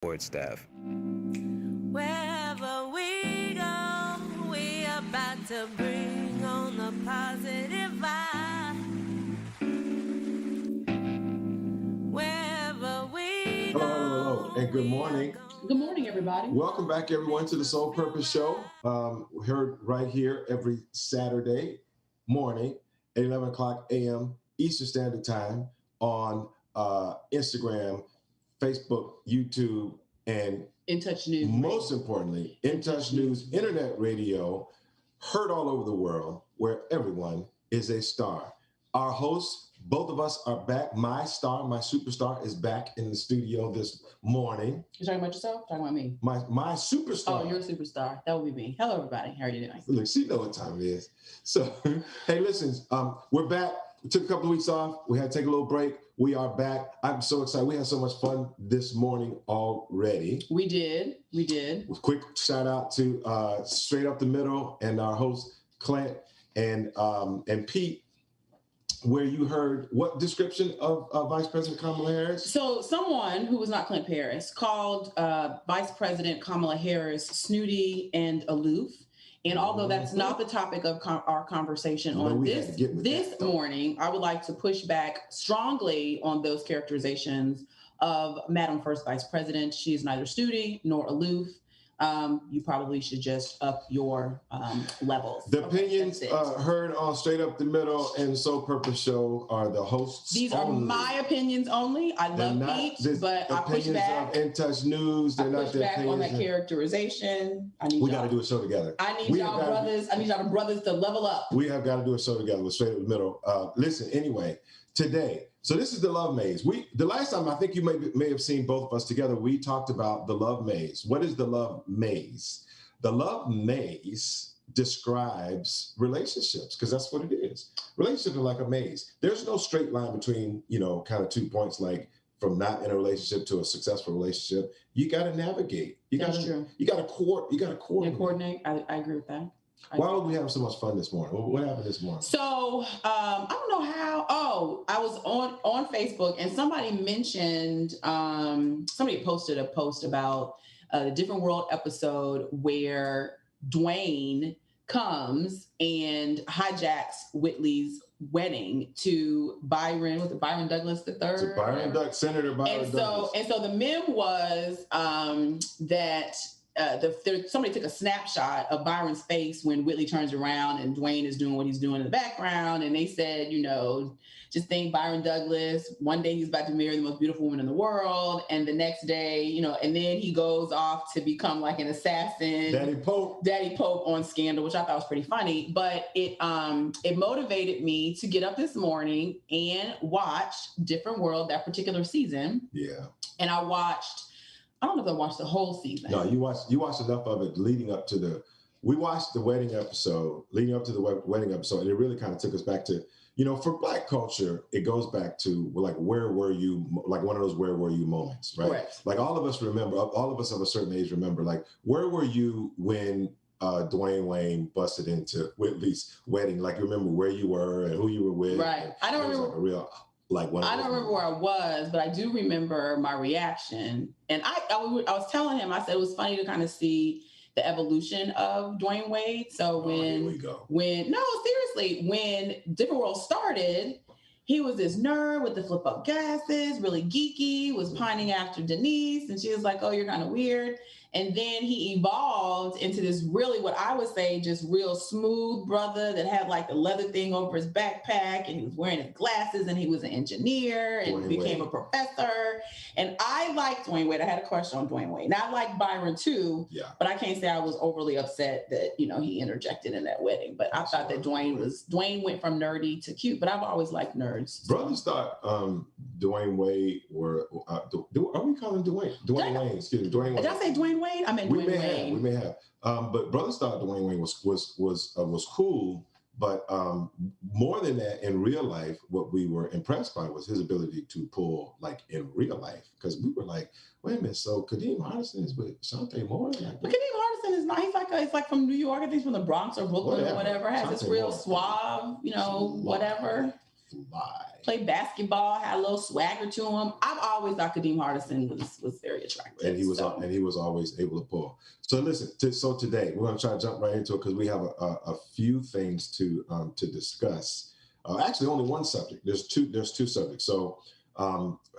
support staff. Wherever we go, we about to bring on the positive vibe. Wherever we go. Hello, and good morning. Good morning, everybody. Welcome back, everyone, to the Soul Purpose Show. We're heard right here every Saturday morning at 11 o'clock a.m. Eastern Standard Time on Instagram, Facebook, YouTube, and In Touch News. Most importantly, In Touch News Internet Radio, heard all over the world, where everyone is a star. Our hosts, both of us are back. My superstar, is back in the studio this morning. You talking about yourself? Talking about me? My superstar. Oh, you're a superstar. That would be me. Hello, everybody. How are you doing? Look, she know what time it is. So, hey, listen, we're back. We took a couple of weeks off. We had to take a little break. We are back. I'm so excited. We had so much fun this morning already. We did. With quick shout out to Straight Up the Middle and our host Clint and Pete, where you heard what description of Vice President Kamala Harris? So someone who was not Clint Paris called Vice President Kamala Harris snooty and aloof. And although that's not the topic of our conversation on this morning, I would like to push back strongly on those characterizations of Madam First Vice President. She is neither snooty nor aloof. You probably should just up your levels. The opinions heard on Straight Up the Middle and Soul Purpose Show are the hosts. These are my opinions only. I love Pete, but I push back. Of In Touch News, they're not the opinions. On that characterization. We got to do a show together. I need y'all brothers to level up. We have got to do a show together with Straight Up the Middle. Listen, anyway, today. So this is the Love Maze. The last time I think you may have seen both of us together, we talked about the Love Maze. What is the Love Maze? The Love Maze describes relationships because that's what it is. Relationships are like a maze. There's no straight line between, kind of 2 points, like from not in a relationship to a successful relationship. You got to navigate. That's true. You got to coordinate. I agree with that. Why would we have so much fun this morning? What happened this morning? So I don't know how. Oh, I was on Facebook and somebody mentioned. Somebody posted a post about the Different World episode where Dwayne comes and hijacks Whitley's wedding to Byron Douglas III. To Senator Byron Douglas. And so the meme was that. Somebody took a snapshot of Byron's face when Whitley turns around and Dwayne is doing what he's doing in the background. And they said, just think Byron Douglas, one day he's about to marry the most beautiful woman in the world. And the next day, and then he goes off to become like an assassin. Daddy Pope on Scandal, which I thought was pretty funny. But it motivated me to get up this morning and watch Different World, that particular season. Yeah. And I don't know if I watched the whole season. No, you watched enough of it leading up to we watched the wedding episode, leading up to the wedding episode, and it really kind of took us back to, for Black culture, it goes back to like, where were you? Like one of those where were you moments, right? Correct. Like all of us of a certain age remember, like, where were you when Dwayne Wayne busted into Whitley's wedding? Like, you remember where you were and who you were with? Right. I don't remember. I don't remember where I was, but I do remember my reaction. And I was telling him, I said it was funny to kind of see the evolution of Dwayne Wade. So when Different World started, he was this nerd with the flip up glasses, really geeky, was pining after Denise. And she was like, oh, you're kind of weird. And then he evolved into this really, what I would say, just real smooth brother that had like the leather thing over his backpack, and he was wearing his glasses, and he was an engineer and became a professor. And I liked Dwayne Wade. I had a crush on Dwayne Wade. And I like Byron too, but I can't say I was overly upset that, he interjected in that wedding. But I thought that Dwayne went from nerdy to cute, but I've always liked nerds. Brothers thought Dwayne Wade were, are we calling Dwayne Wayne? Excuse me, Dwayne Wayne. Did I say Dwayne Wade? I meant Dwayne Wayne. We may have. But brothers thought Dwayne Wayne was cool. But more than that, in real life, what we were impressed by was his ability to pull, like, in real life. Because we were like, wait a minute, so Kadeem Hardison is with Shantae Moore? Like, but Kadeem Hardison is not, he's like from New York, I think he's from the Bronx or Brooklyn or whatever. Has this real suave, whatever. fly. Played basketball, had a little swagger to him. I've always thought Kadeem Hardison was very attractive. And he was always able to pull. So listen, so today we're going to try to jump right into it because we have a few things to discuss. Actually, only one subject. There's two subjects. So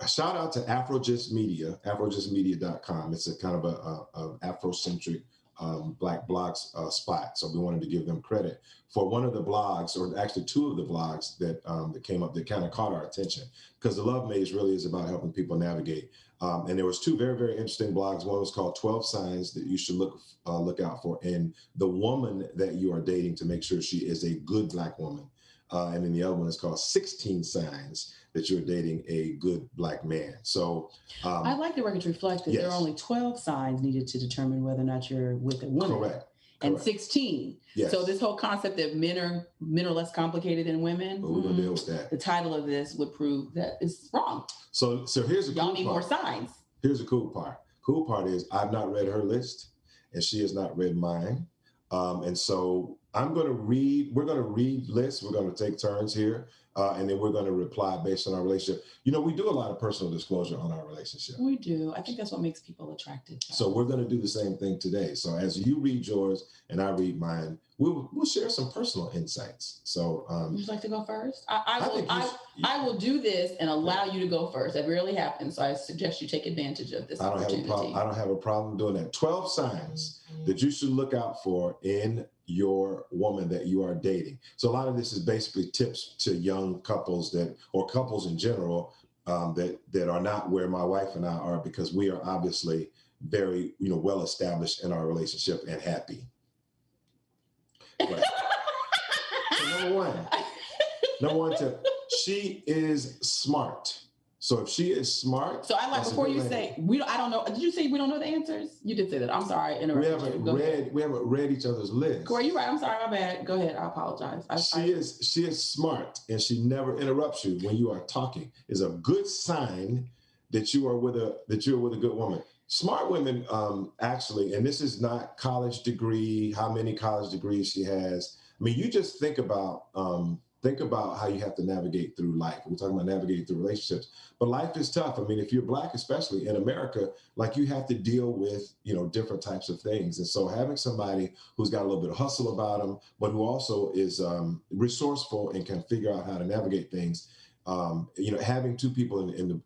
shout out to Afrogist Media, afrogistmedia.com. It's a kind of a Afrocentric Black blogs spot. So we wanted to give them credit for one of the blogs, or actually two of the blogs that came up that kind of caught our attention, because the Love Maze really is about helping people navigate. And there was two very, very interesting blogs. One was called 12 Signs That You Should Look Out For in the woman that you are dating to make sure she is a good Black woman. And then the other one is called 16 Signs That You're Dating a Good Black Man. So I'd like the record to reflect that there are only 12 signs needed to determine whether or not you're with a woman. Correct. And 16. Yes. So this whole concept that men are less complicated than women. Well, we're gonna deal with that. The title of this would prove that it's wrong. So here's a Y'all cool need part. more signs. Here's the cool part. Cool part is I've not read her list, and she has not read mine. And so we're going to read lists. We're going to take turns here. And then we're going to reply based on our relationship. You know, we do a lot of personal disclosure on our relationship. We do. I think that's what makes people attracted. So we're going to do the same thing today. So as you read yours and I read mine, we'll share some personal insights. So would you like to go first? I will do this and allow you to go first. That rarely happens. So I suggest you take advantage of this opportunity. I don't have a problem doing that. 12 signs that you should look out for in your woman that you are dating. So a lot of this is basically tips to young couples or couples in general that are not where my wife and I are, because we are obviously very, well established in our relationship and happy. Right. So number one tip, she is smart. So if she is smart, so I like, before you say I don't know. Did you say we don't know the answers? You did say that. I'm sorry. We haven't read each other's list. Corey, you're right. I'm sorry. My bad. Go ahead. I apologize. She is smart, and she never interrupts you when you are talking. Is a good sign that you're with a good woman. Smart women, actually, and this is not college degree, how many college degrees she has. I mean, you just think about how you have to navigate through life. We're talking about navigating through relationships, but life is tough. I mean, if you're Black, especially in America, like, you have to deal with, different types of things. And so having somebody who's got a little bit of hustle about them, but who also is resourceful and can figure out how to navigate things. Having two people in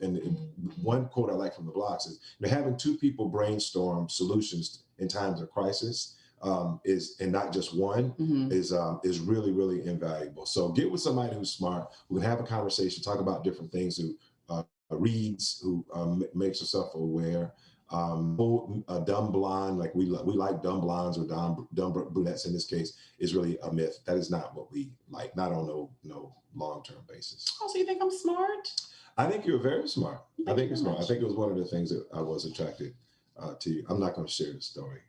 one quote I like from the blogs is, having two people brainstorm solutions in times of crisis and not just one, is really, really invaluable. So get with somebody who's smart, who can have a conversation, talk about different things, who reads, who makes herself aware. A dumb blonde, like we like dumb blondes or dumb brunettes in this case, is really a myth. That is not what we like, not on no long-term basis. Oh, so you think I'm smart? I think you're very smart. I think you're smart. I think it was one of the things that I was attracted to you. I'm not going to share the story.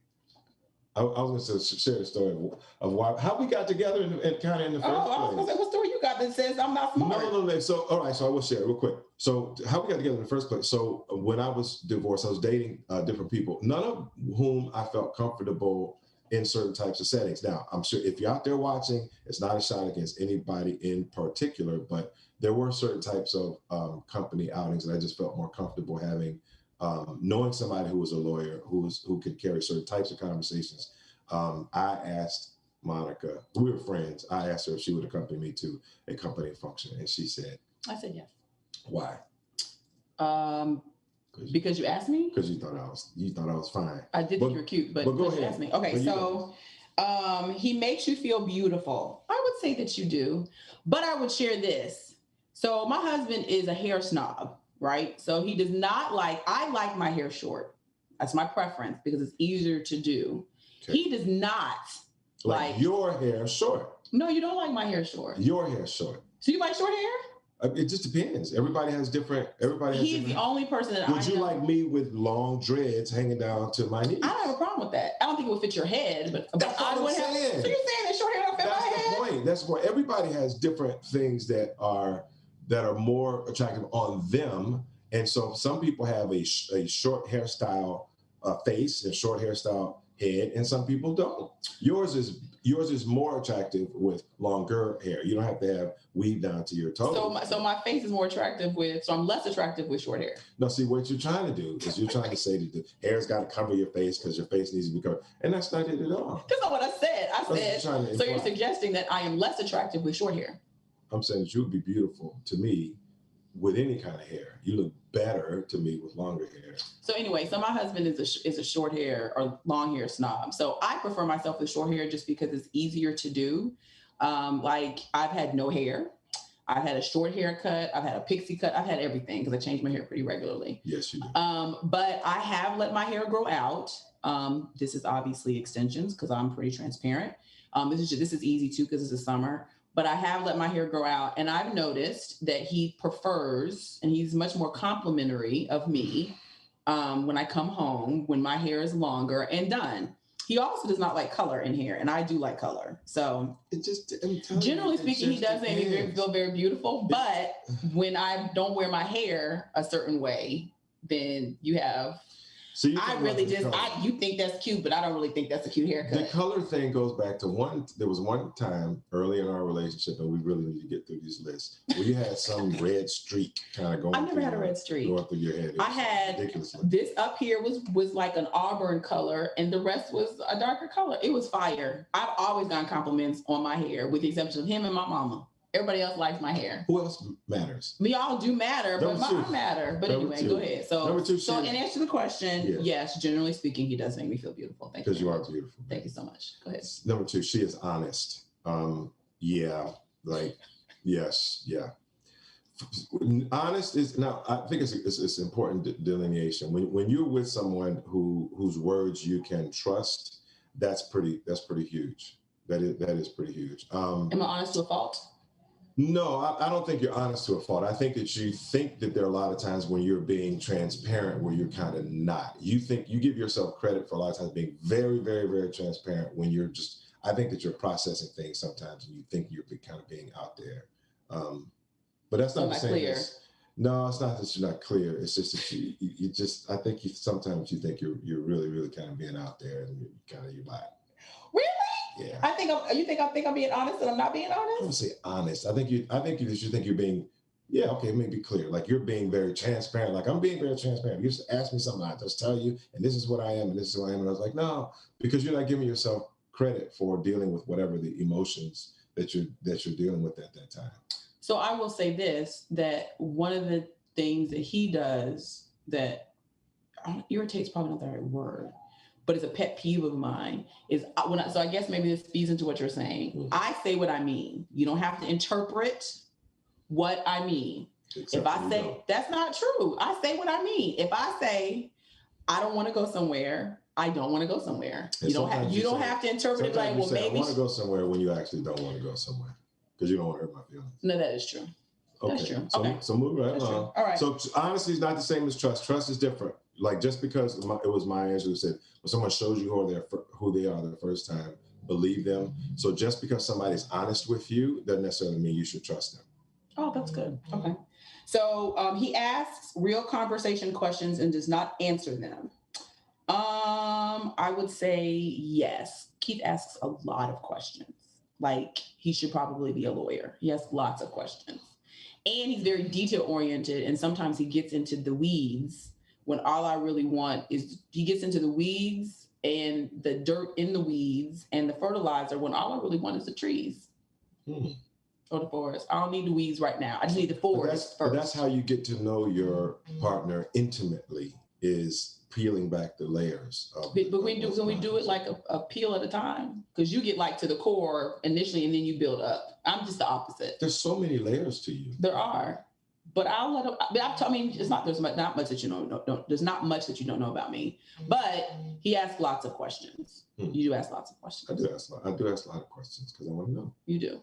I was going to share the story of how we got together and kind of in the first place. I was going to say, what story you got that says I'm not smart? No. So, all right. So I will share it real quick. So how we got together in the first place. So when I was divorced, I was dating different people, none of whom I felt comfortable in certain types of settings. Now, I'm sure if you're out there watching, it's not a shot against anybody in particular, but there were certain types of company outings that I just felt more comfortable having. Knowing somebody who was a lawyer, who could carry certain types of conversations. I asked Monica, we were friends. I asked her if she would accompany me to a company function, and she said, I said yes. Why? Because you asked me? Because you thought I was fine. I did think you were cute, but go ahead. You asked me. Okay, so he makes you feel beautiful. I would say that you do, but I would share this. So my husband is a hair snob, right? So he does not I like my hair short. That's my preference because it's easier to do. Okay. He does not like your hair short. No, you don't like my hair short. Your hair short. So you like short hair? It just depends. Everybody has different. He's the only person that Would you like me with long dreads hanging down to my knees? I don't have a problem with that. I don't think it would fit your head, but that's what I'm saying. So you're saying that short hair don't fit my head? That's the point. That's the point. Everybody has different things that are more attractive on them, and so some people have a short hairstyle face and short hairstyle head, and some people don't. Yours is more attractive with longer hair. You don't have to have weave down to your toes. So my face is more attractive so I'm less attractive with short hair. No, see, what you're trying to do is you're trying to say that the hair's got to cover your face because your face needs to be covered. And that's not it at all. That's not what I said. That's what you're trying to So you're imply. suggesting that I am less attractive with short hair. I'm saying that you would be beautiful to me with any kind of hair. You look better to me with longer hair. So anyway, so my husband is a short hair or long hair snob. So I prefer myself with short hair just because it's easier to do. Like I've had no hair. I've had a short haircut. I've had a pixie cut. I've had everything because I change my hair pretty regularly. Yes, you do. But I have let my hair grow out. This is obviously extensions because I'm pretty transparent. This is easy too because it's the summer. But I have let my hair grow out, and I've noticed that he prefers, and he's much more complimentary of me when I come home, when my hair is longer and done. He also does not like color in hair, and I do like color. So It just, generally speaking, he does make me feel very beautiful. But when I don't wear my hair a certain way, then you have... So you you think that's cute, but I don't really think that's a cute haircut. The color thing goes back to there was one time early in our relationship, and we really need to get through these lists, where you had some red streak kind of going. I never had a red streak. Going through your head. I had ridiculously. This up here was like an auburn color, and the rest was a darker color. It was fire. I've always gotten compliments on my hair, with the exception of him and my mama. Everybody else likes my hair. Who else matters? We all do matter, but mine matter. But anyway, go ahead. So in answer to the question, yes, generally speaking, he does make me feel beautiful. Thank you. Because you are beautiful. Thank you so much. Go ahead. Number 2, she is honest. Yes. Honest is now. I think it's important delineation. When you're with someone whose words you can trust, that's pretty huge. That is pretty huge. Am I honest to a fault? No, I don't think you're honest to a fault. I think that you think that there are a lot of times when you're being transparent where you're kind of not. You give yourself credit for a lot of times being very, very, very transparent when you're just, I think that you're processing things sometimes and you think you're kind of being out there. But that's not the same. Clear. No, it's not that you're not clear. It's just that you just, I think sometimes you think you're really, really kind of being out there and you lie. Really? Yeah. I think I'm being honest and I'm not being honest? I don't say honest. I think you think you're being, maybe clear. Like you're being very transparent. Like I'm being very transparent. You just ask me something, I just tell you, and this is what I am, and this is who I am. And I was like, no, because you're not giving yourself credit for dealing with whatever the emotions that you're dealing with at that time. So I will say this, that one of the things that he does that irritates probably not the right word, but it's a pet peeve of mine, is so I guess maybe this feeds into what you're saying. Mm-hmm. I say what I mean. You don't have to interpret what I mean. Except if I say, that's not true. I say what I mean. If I say, I don't want to go somewhere, I don't want to go somewhere. And you don't have to interpret it like, well, maybe I want to go somewhere when you actually don't want to go somewhere because you don't want to hurt my feelings. No, that is true. Okay. That's true. So move right along. All right. So honesty is not the same as trust. Trust is different. Like just because it was Maya Angelou who said, when someone shows you who they are the first time, believe them. So just because somebody's honest with you doesn't necessarily mean you should trust them. Oh, that's good. Okay. So he asks real conversation questions and does not answer them. I would say yes. Keith asks a lot of questions. Like he should probably be a lawyer. He asks lots of questions. And he's very detail oriented. And sometimes he gets into the weeds when all I really want is, he gets into the weeds and the dirt in the weeds and the fertilizer when all I really want is the trees. Or the forest. I don't need the weeds right now. I just need the forest first. But that's how you get to know your partner intimately, is peeling back the layers. But we do it like a peel at a time? Because you get like to the core initially and then you build up. I'm just the opposite. There's so many layers to you. There are. But I'll let him. I mean, it's not. There's not much that you don't. There's not much that you don't know about me. But he asks lots of questions. You do ask lots of questions. I do ask a lot of questions because I want to know. You do.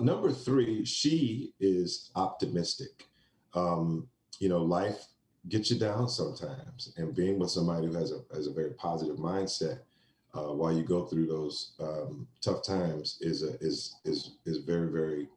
Number 3, she is optimistic. Life gets you down sometimes, and being with somebody who has a very positive mindset while you go through those tough times is very, very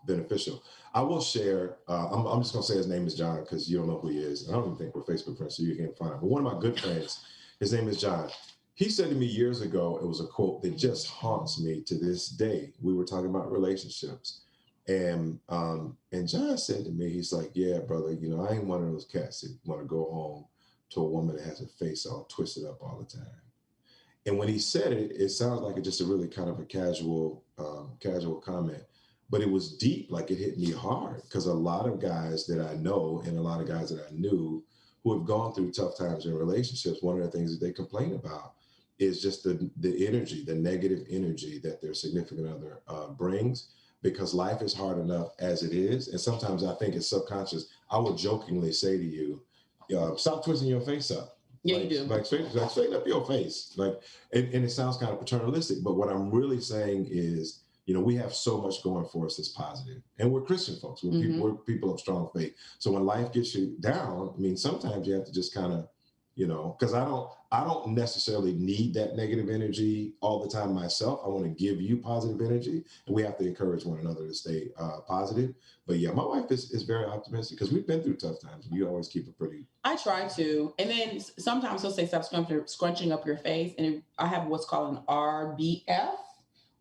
beneficial. I will share. I'm just gonna say his name is John because you don't know who he is. I don't even think we're Facebook friends, so you can't find him. But one of my good friends, his name is John. he said to me years ago, it was a quote that just haunts me to this day. We were talking about relationships. And John said to me, he's like, yeah, brother, you know, I ain't one of those cats that want to go home to a woman that has her face all twisted up all the time. And when he said it, it sounds like it's just a really kind of a casual comment, but it was deep, like it hit me hard because a lot of guys that I know and a lot of guys that I knew who have gone through tough times in relationships, one of the things that they complain about is just the energy, the negative energy that their significant other brings, because life is hard enough as it is. And sometimes I think it's subconscious. I will jokingly say to you, stop twisting your face up. Yeah, like, you do. Like straighten up your face. Like, and it sounds kind of paternalistic, but what I'm really saying is, you know, we have so much going for us that's positive, and we're Christian folks. We're people of strong faith. So when life gets you down, I mean, sometimes you have to just kind of, you know, because I don't necessarily need that negative energy all the time myself. I want to give you positive energy, and we have to encourage one another to stay positive. But yeah, my wife is very optimistic because we've been through tough times. You always keep it pretty. I try to, and then sometimes he'll say stop scrunching up your face, and I have what's called an RBF,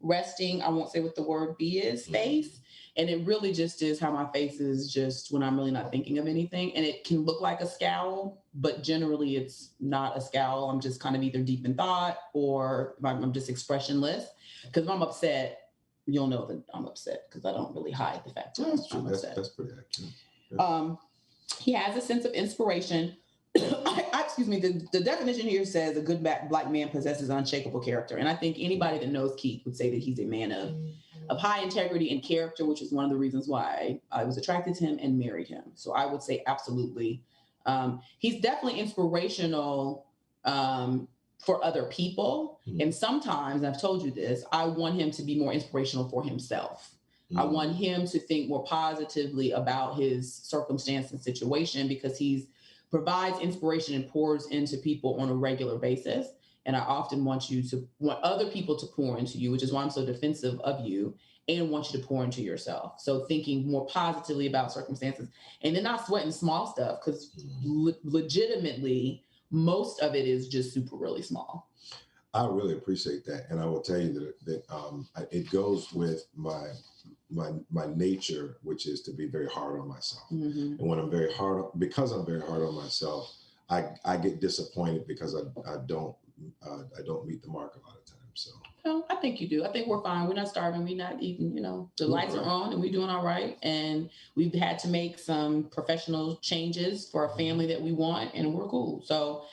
resting. I won't say what the word B is, face. And it really just is how my face is just when I'm really not thinking of anything. And it can look like a scowl, but generally it's not a scowl. I'm just kind of either deep in thought or I'm just expressionless. Because if I'm upset, you'll know that I'm upset because I don't really hide the fact that I'm upset. That's pretty accurate. Yeah. He has a sense of inspiration. Excuse me, the definition here says a good black man possesses unshakable character. And I think anybody that knows Keith would say that he's a man of high integrity and character, which is one of the reasons why I was attracted to him and married him. So I would say absolutely. He's definitely inspirational for other people. And sometimes, I've told you this, I want him to be more inspirational for himself. I want him to think more positively about his circumstance and situation because he provides inspiration and pours into people on a regular basis. And I often want other people to pour into you, which is why I'm so defensive of you and want you to pour into yourself. So thinking more positively about circumstances and then not sweating small stuff because legitimately, most of it is just super really small. I really appreciate that. And I will tell you that it goes with my nature, which is to be very hard on myself. And when I'm very hard on myself, I get disappointed because I don't meet the mark a lot of times. So no, I think you do. I think we're fine. We're not starving. We're not eating, the lights are on and we're doing all right. And we've had to make some professional changes for a family that we want and we're cool. So,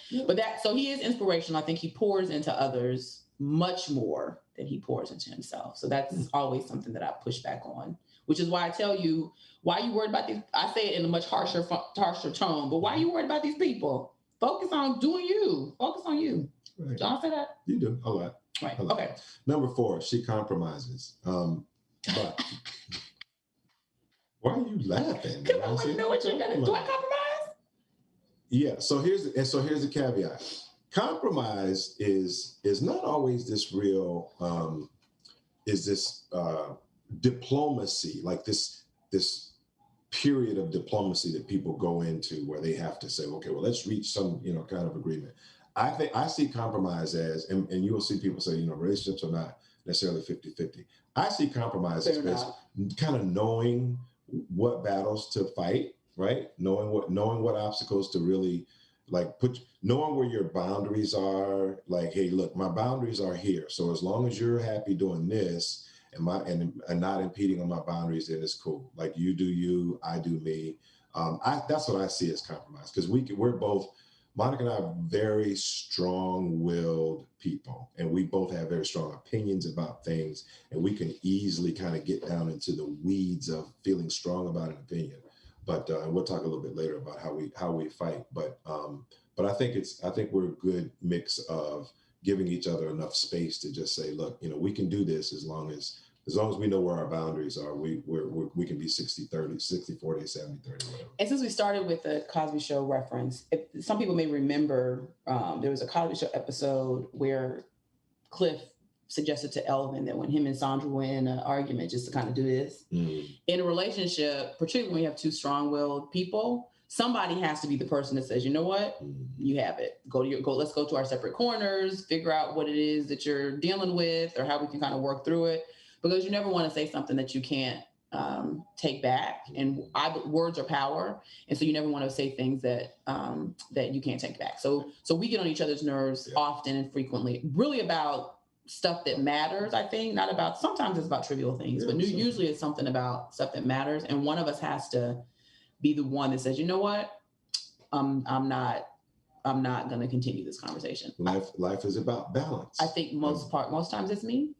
so he is inspirational. I think he pours into others much more than he pours into himself. So that's always something that I push back on, which is why I tell you, why are you worried about these? I say it in a much harsher tone, but why are you worried about these people? Focus on doing you. Focus on you. Right. Don't I say that? You do a lot. Right. A lot. Okay. Number 4, she compromises. But why are you laughing? Because I want to know what you're gonna do. Do I compromise? Yeah. So here's the caveat. Compromise is not always this real. Diplomacy, like this period of diplomacy that people go into where they have to say, okay, well, let's reach some kind of agreement. I see compromise as, and you will see people say, relationships are not necessarily 50-50. I see compromise as kind of knowing what battles to fight, right? Knowing what obstacles to really knowing where your boundaries are. Like, hey, look, my boundaries are here. So as long as you're happy doing this and not impeding on my boundaries, then it's cool. Like, you do you, I do me. That's what I see as compromise, because we're both, Monica and I are very strong-willed people, and we both have very strong opinions about things, and we can easily kind of get down into the weeds of feeling strong about an opinion. But we'll talk a little bit later about how we fight. But I think we're a good mix of giving each other enough space to just say, look, we can do this as long as we know where our boundaries are. We can be 60-30, 60-40, 70-30, whatever. And since we started with the Cosby Show reference, some people may remember there was a Cosby Show episode where Cliff suggested to Elvin that when him and Sandra were in an argument, just to kind of do this. In a relationship, particularly when you have two strong-willed people, somebody has to be the person that says, you know what, you have it. Let's go to our separate corners, figure out what it is that you're dealing with or how we can kind of work through it. Because you never want to say something that you can't take back. And words are power. And so you never want to say things that that you can't take back. So we get on each other's nerves often and frequently, really about stuff that matters, I think, not about, sometimes it's about trivial things, but usually it's something about stuff that matters. And one of us has to be the one that says, you know what, I'm not going to continue this conversation. Life is about balance. I think most times it's me.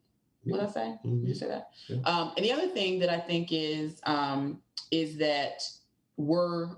What did I say? Mm-hmm. Did you say that? Yeah. And the other thing that I think is that we're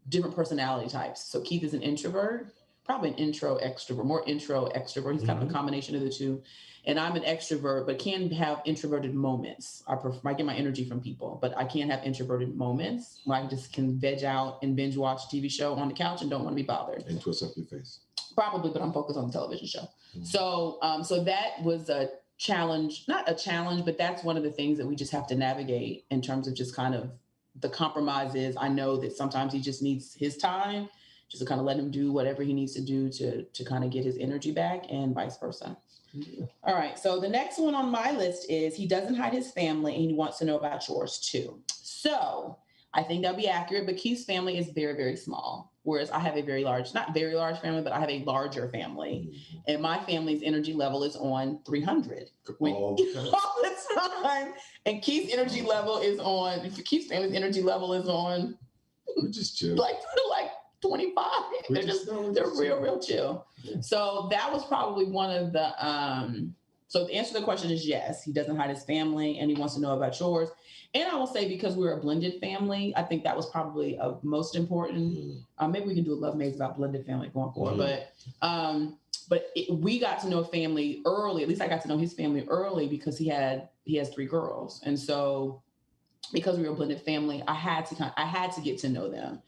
different personality types. So Keith is an introvert, probably an intro extrovert, more intro extrovert. He's kind of a combination of the two. And I'm an extrovert, but can have introverted moments. I get my energy from people, but I can have introverted moments where I just can veg out and binge watch a TV show on the couch and don't want to be bothered. And twist up your face. Probably, but I'm focused on the television show. Mm-hmm. So that was a challenge, not a challenge, but that's one of the things that we just have to navigate in terms of just kind of the compromises. I know that sometimes he just needs his time, just to kind of let him do whatever he needs to do to kind of get his energy back, and vice versa. Yeah. All right. So the next one on my list is he doesn't hide his family and he wants to know about yours too. So I think that'll be accurate, but Keith's family is very, very small. Whereas I have a not very large family, but I have a larger family. Mm-hmm. And my family's energy level is on 300. All the time. And Keith's energy level is on, Keith's family's energy level is on, we're just chill. like 25. They're real chill. Yeah. So that was probably one of the, so the answer to the question is yes, he doesn't hide his family and he wants to know about yours. And I will say, because we're a blended family, I think that was probably most important. Mm-hmm. Maybe we can do a Love Maze about blended family going forward. Mm-hmm. But we got to know family early. At least I got to know his family early because he has 3 girls. And so because we were a blended family, I had to get to know them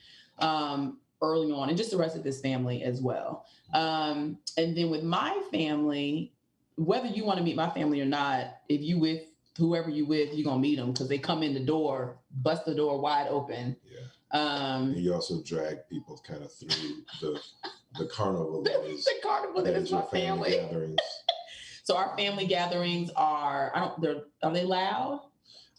early on, and just the rest of his family as well. And then with my family, whether you want to meet my family or not, if you with whoever you with, you're going to meet them because they come in the door, bust the door wide open. Yeah. And you also drag people kind of through the carnival. The carnival that is my family. Gatherings. So our family gatherings are they loud?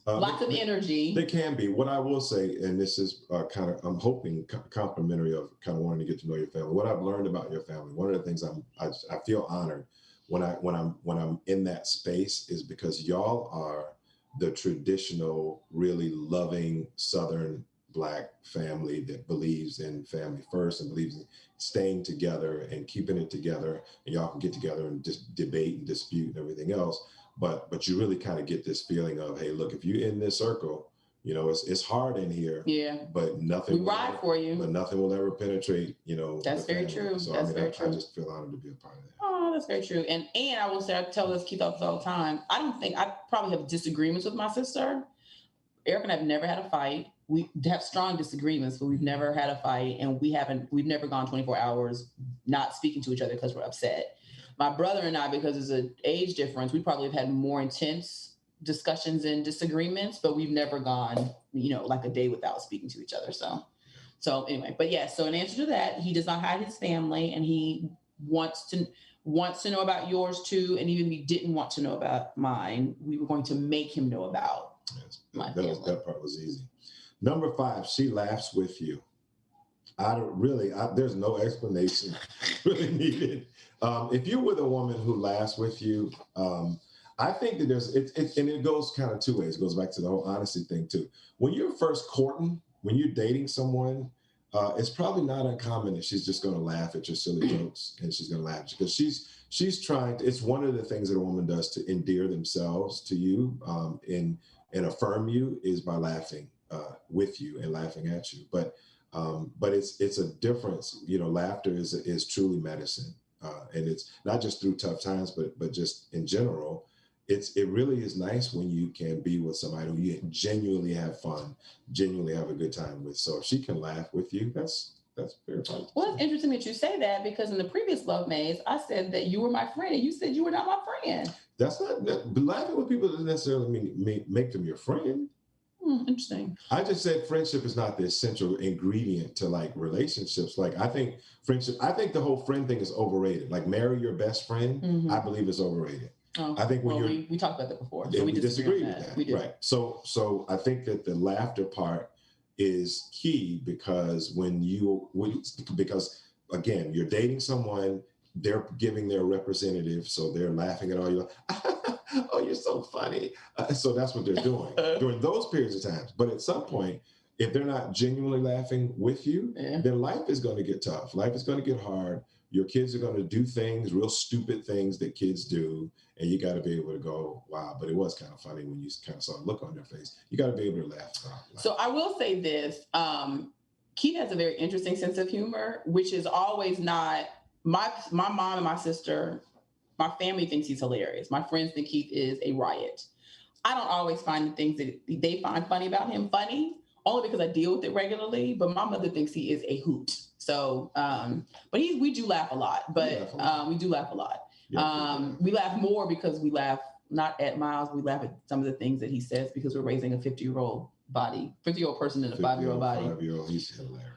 Lots of energy. They can be. What I will say, and this is I'm hoping complimentary of kind of wanting to get to know your family. What I've learned about your family, one of the things I feel honored when I'm in that space is because y'all are the traditional, really loving Southern Black family that believes in family first and believes in staying together and keeping it together. And y'all can get together and just debate and dispute and everything else. But you really kind of get this feeling of, hey, look, if you're in this circle, it's hard in here. Yeah. But nothing. We ride for you. But nothing will ever penetrate. That's very true. So that's very true. I just feel honored to be a part of that. Oh, that's very true. And I will say, I tell this Keith all the time. I probably have disagreements with my sister. Eric and I have never had a fight. We have strong disagreements, but we've never had a fight, and we've never gone 24 hours not speaking to each other because we're upset. My brother and I, because there's an age difference, we probably have had more intense discussions and disagreements, but we've never gone, like a day without speaking to each other. So anyway, but yeah, so in answer to that, he does not hide his family, and he wants to know about yours too. And even if he didn't want to know about mine, we were going to make him know about my family. That part was easy. Number 5, she laughs with you. There's no explanation really needed. If you're with a woman who laughs with you, I think that and it goes kind of 2 ways. It goes back to the whole honesty thing too. When you're first courting, when you're dating someone, it's probably not uncommon that she's just going to laugh at your silly jokes, and she's going to laugh because she's trying to. It's one of the things that a woman does to endear themselves to you and affirm you is by laughing with you and laughing at you. But it's a difference. Laughter is truly medicine. And it's not just through tough times, but just in general, it really is nice when you can be with somebody who you genuinely have fun, genuinely have a good time with. So if she can laugh with you, that's very fun. Well, it's interesting that you say that, because in the previous Love Maze, I said that you were my friend and you said you were not my friend. That's not laughing with people doesn't necessarily mean make them your friend. Interesting. I just said friendship is not the essential ingredient to like relationships. Like I think friendship, I think the whole friend thing is overrated. Like marry your best friend, I believe is overrated. Oh, I think when well, you're we talked about that before. and So we disagree on with that. We do. Right. So I think that the laughter part is key because because again, you're dating someone, they're giving their representative, so they're laughing at all you. Oh, you're so funny. So that's what they're doing during those periods of times. But at some point, if they're not genuinely laughing with you, then life is going to get tough. Life is going to get hard. Your kids are going to do things, real stupid things that kids do. And you got to be able to go, wow, but it was kind of funny when you kind of saw a look on their face. You got to be able to laugh. So I will say this. Keith has a very interesting sense of humor, which is always not my mom and my sister. My family thinks he's hilarious. My friends think Keith is a riot. I don't always find the things that they find funny about him funny, only because I deal with it regularly. But my mother thinks he is a hoot. So, but we do laugh a lot. But we do laugh a lot. We laugh more because we laugh not at Miles. We laugh at some of the things that he says because we're raising a 50-year-old person in a 5-year-old body. 5-year-old, he's hilarious.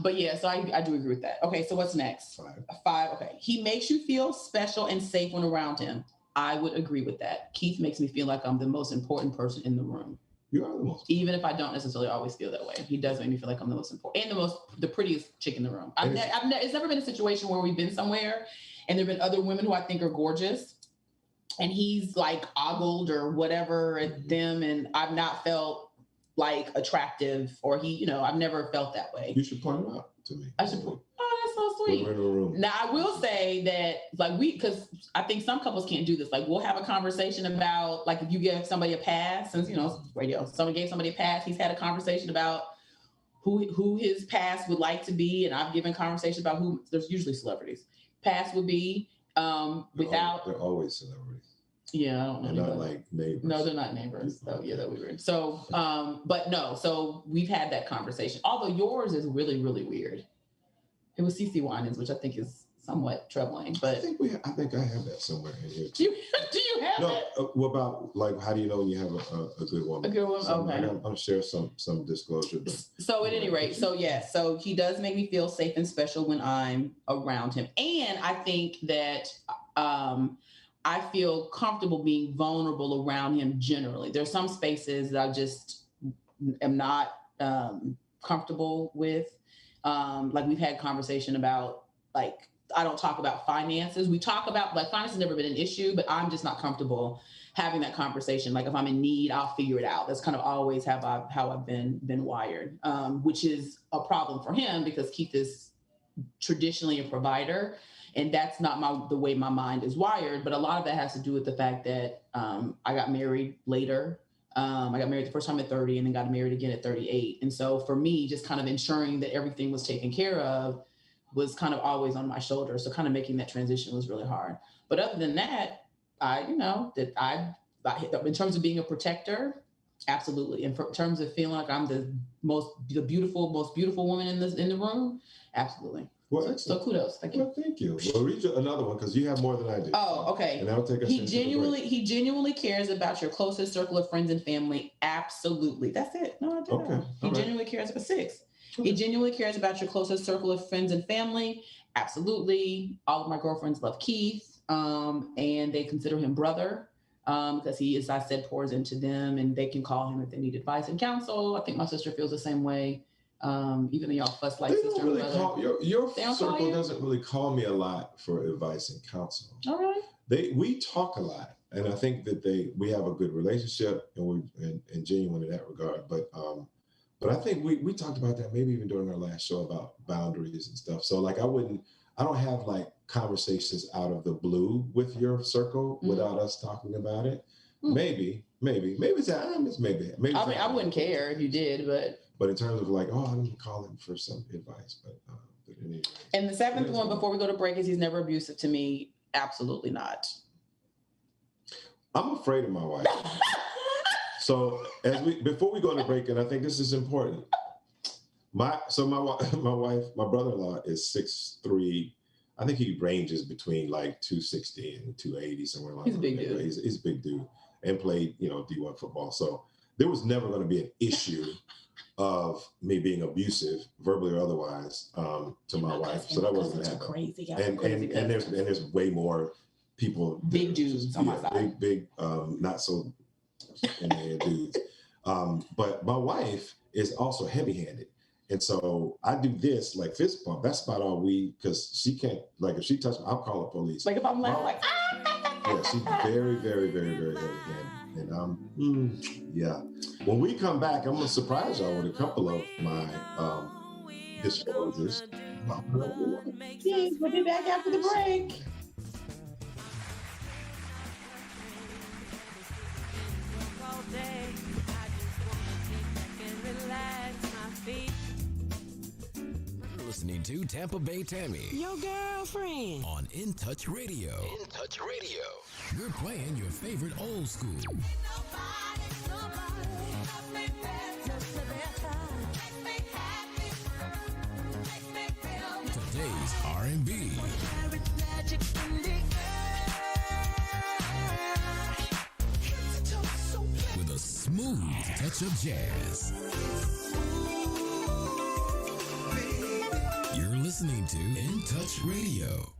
But yeah, so I do agree with that. Okay, so what's next? 5. Okay. He makes you feel special and safe when around him. I would agree with that. Keith makes me feel like I'm the most important person in the room. You are the most. Even if I don't necessarily always feel that way, he does make me feel like I'm the most important and the prettiest chick in the room. It's never been a situation where we've been somewhere and there've been other women who I think are gorgeous, and he's like ogled or whatever at them, and I've not felt like attractive, or I've never felt that way. You should point him out to me. I should point. Oh, that's so sweet. We're in a room. Now I will say that because I think some couples can't do this. Like we'll have a conversation about like if you give somebody a pass, since radio, someone gave somebody a pass, he's had a conversation about who his pass would like to be, and I've given conversation about who. There's usually celebrities. Pass would be without. They're always celebrities. Yeah, I don't know. They're not like neighbors. No, they're not neighbors. So yeah, that would be weird. So, but no. So we've had that conversation. Although yours is really, really weird. It was CeCe Winans, which I think is somewhat troubling. But I think I have that somewhere in here. Do you have that? What about like how do you know when you have a good woman? A good woman. So okay. I'll share some disclosure. But, so at any rate, so he does make me feel safe and special when I'm around him, and I think that I feel comfortable being vulnerable around him generally. There's some spaces that I just am not comfortable with. Like we've had conversation about, like, I don't talk about finances. We talk about, like, finance has never been an issue, but I'm just not comfortable having that conversation. Like if I'm in need, I'll figure it out. That's kind of always how I've been wired, which is a problem for him because Keith is traditionally a provider. And that's not the way my mind is wired. But a lot of that has to do with the fact that I got married later. I got married the first time at 30 and then got married again at 38. And so for me, just kind of ensuring that everything was taken care of was kind of always on my shoulders. So kind of making that transition was really hard. But other than that, in terms of being a protector, absolutely. And in terms of feeling like I'm the most beautiful woman in the room, absolutely. Well, so kudos. Thank you. Well, thank you. We'll read you another one because you have more than I do. Oh, okay. And that'll take us. He genuinely cares about your closest circle of friends and family. Absolutely. That's it. No, I didn't. Okay. He genuinely cares about 6. Okay. He genuinely cares about your closest circle of friends and family. Absolutely. All of my girlfriends love Keith, and they consider him brother because he, as I said, pours into them, and they can call him if they need advice and counsel. I think my sister feels the same way. Even though y'all fuss like sister and brother. Your circle doesn't really call me a lot for advice and counsel. All right. We talk a lot, and I think that we have a good relationship, and we're genuine in that regard. But I think we talked about that maybe even during our last show about boundaries and stuff. So like I don't have like conversations out of the blue with your circle without us talking about it. Maybe it's maybe. I wouldn't care if you did, But in terms of like, I'm going to call him for some advice. But anyway. And the 7th one before we go to break is he's never abusive to me. Absolutely not. I'm afraid of my wife. So before we go into break, and I think this is important. My wife, my brother-in-law is 6'3". I think he ranges between like 260 and 280, somewhere like that. He's a big dude. He's a big dude and played, D1 football. So there was never going to be an issue of me being abusive, verbally or otherwise, to my wife. So that wasn't going to happen. Crazy. And there's way more people, big dudes on my side. Big, not so in the head dudes. But my wife is also heavy-handed. And so I do this like fist bump. That's about all because she can't, like if she touches me, I'll call the police. Like if I'm like, yeah, she's very, very, very, very heavy-handed. And yeah. When we come back, I'm gonna surprise y'all with a couple of my disclosures. Yes, we'll be back after the break. Listening to Tampa Bay Tammy, Your girlfriend. on In Touch Radio. In Touch Radio. We're playing your favorite old school. Today's R&B. With a smooth touch of jazz. You're listening to In Touch Radio.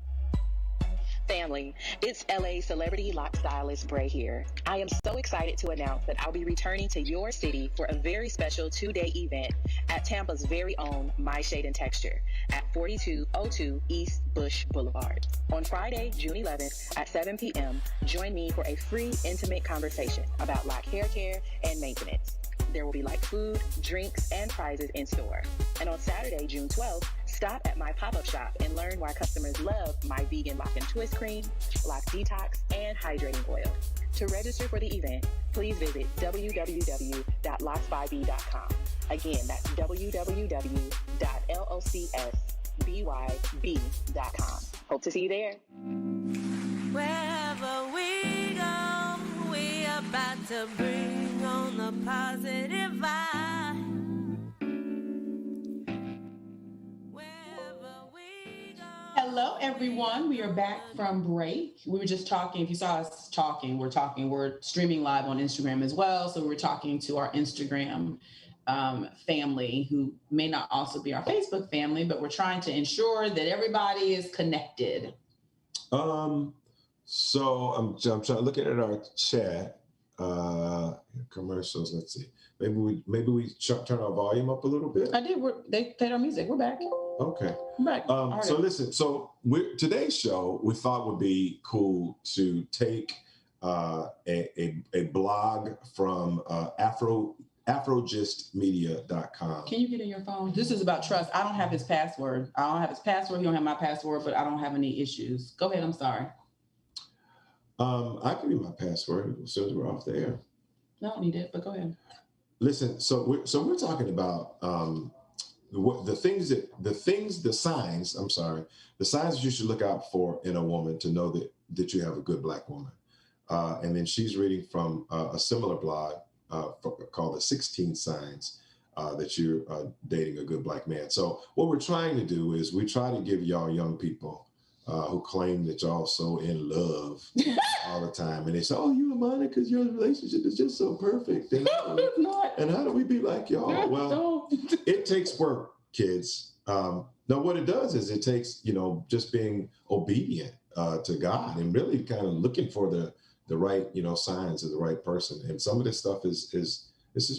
Family, it's LA celebrity lock stylist Bray here. I am so excited to announce that I'll be returning to your city for a very special 2-day event at Tampa's very own My Shade and Texture at 4202 East Bush Boulevard. On Friday, June 11th at 7 p.m., join me for a free intimate conversation about lock hair care and maintenance. There will be light food, drinks, and prizes in store. And on Saturday, June 12th, stop at my pop-up shop and learn why customers love my vegan lock and twist cream, lock detox, and hydrating oil. To register for the event, please visit www.locksbyb.com. Again, that's www.locsbyb.com. Hope to see you there. Wherever we go, we about to bring on the positive vibe. Wherever we go. Hello, everyone. We are back from break. We were just talking. If you saw us talking, we're streaming live on Instagram as well. So we're talking to our Instagram family who may not also be our Facebook family, but we're trying to ensure that everybody is connected. So I'm trying to look at our chat. Commercials. Let's see. Maybe we turn our volume up a little bit. I did. They played our music. We're back. Okay. We're back. So listen. So today's show we thought would be cool to take a blog from Afrogistmedia.com. Can you get in your phone? This is about trust. I don't have his password. I don't have his password. He don't have my password, but I don't have any issues. Go ahead. I'm sorry. I can give my password as soon as we're off the air. I don't need it, but go ahead. Listen, so we're talking about the signs that you should look out for in a woman to know that you have a good Black woman. And then she's reading from a similar blog called the 16 Signs that you're dating a good Black man. So what we're trying to do is we try to give y'all young people who claim that y'all so in love all the time. And they say, oh, you and Monica, because your relationship is just so perfect. And, It's not. and how do we be like y'all? Well, it takes work, kids. Now, what it does is it takes, just being obedient to God and really kind of looking for the right, signs of the right person. And some of this stuff is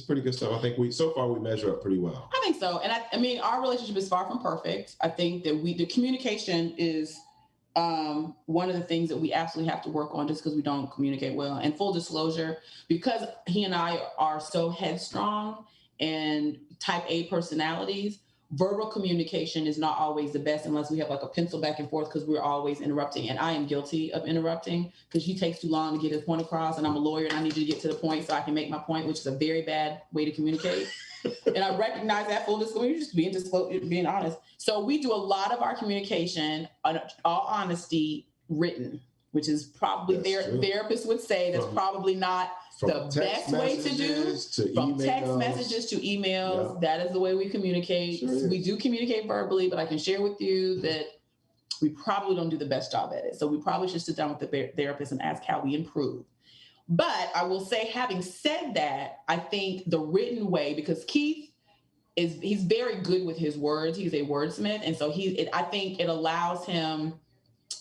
pretty good stuff. I think we measure up pretty well. I think so. And I mean, our relationship is far from perfect. I think that the communication is one of the things that we absolutely have to work on just because we don't communicate well. And full disclosure, because he and I are so headstrong and type A personalities, verbal communication is not always the best unless we have like a pencil back and forth because we're always interrupting. And I am guilty of interrupting because he takes too long to get his point across. And I'm a lawyer and I need you to get to the point so I can make my point, which is a very bad way to communicate. And I recognize that, full disclosure, just being honest. So we do a lot of our communication, in all honesty, written, which is probably therapists would say that's probably not the best way to do. From text messages to emails, that is the way we communicate. Sure. We do communicate verbally, but I can share with you that we probably don't do the best job at it. So we probably should sit down with the therapist and ask how we improve. But I will say, having said that, I think the written way, because Keith he's very good with his words. He's a wordsmith. And so I think it allows him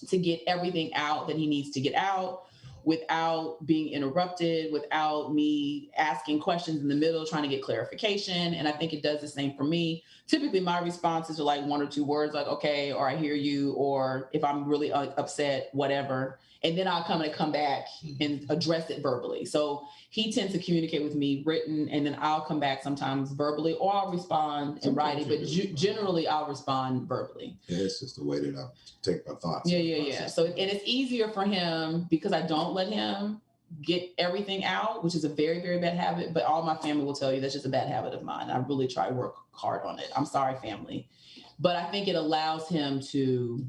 to get everything out that he needs to get out without being interrupted, without me asking questions in the middle, trying to get clarification. And I think it does the same for me. Typically, my responses are like 1 or 2 words, like, okay, or I hear you, or if I'm really upset, whatever. And then I'll come back and address it verbally. So he tends to communicate with me written, and then I'll come back sometimes verbally, or I'll respond in writing, but generally I'll respond verbally. Yeah, it's just the way that I take my thoughts. Yeah. So, and it's easier for him because I don't let him get everything out, which is a very, very bad habit, but all my family will tell you that's just a bad habit of mine. I really try to work hard on it. I'm sorry, family. But I think it allows him to